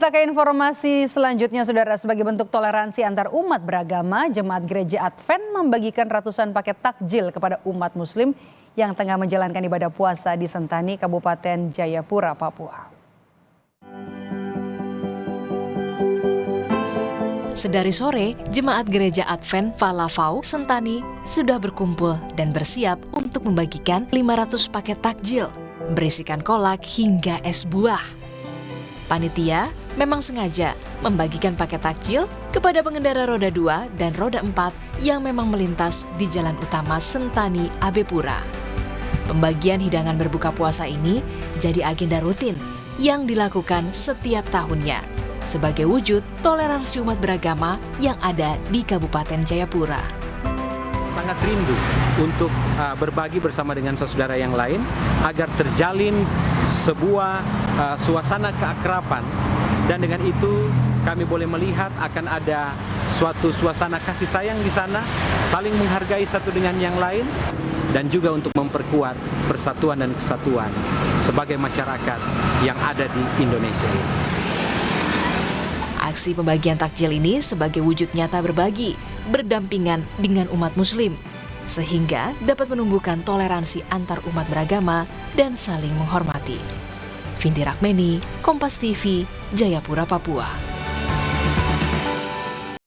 Kita ke informasi selanjutnya, Saudara. Sebagai bentuk toleransi antar umat beragama, Jemaat Gereja Advent membagikan ratusan paket takjil kepada umat Muslim yang tengah menjalankan ibadah puasa di Sentani, Kabupaten Jayapura, Papua. Sedari sore, Jemaat Gereja Advent Falafau Sentani sudah berkumpul dan bersiap untuk membagikan 500 paket takjil, berisikan kolak hingga es buah. Panitia memang sengaja membagikan paket takjil kepada pengendara roda 2 dan roda 4 yang memang melintas di jalan utama Sentani, Abepura. Pembagian hidangan berbuka puasa ini jadi agenda rutin yang dilakukan setiap tahunnya sebagai wujud toleransi umat beragama yang ada di Kabupaten Jayapura. Sangat rindu untuk berbagi bersama dengan saudara yang lain agar terjalin sebuah suasana keakraban, dan dengan itu kami boleh melihat akan ada suatu suasana kasih sayang di sana, saling menghargai satu dengan yang lain, dan juga untuk memperkuat persatuan dan kesatuan sebagai masyarakat yang ada di Indonesia. Aksi pembagian takjil ini sebagai wujud nyata berbagi, berdampingan dengan umat Muslim, sehingga dapat menumbuhkan toleransi antar umat beragama dan saling menghormati. Vindi Rakmeni, Kompas TV, Jayapura, Papua.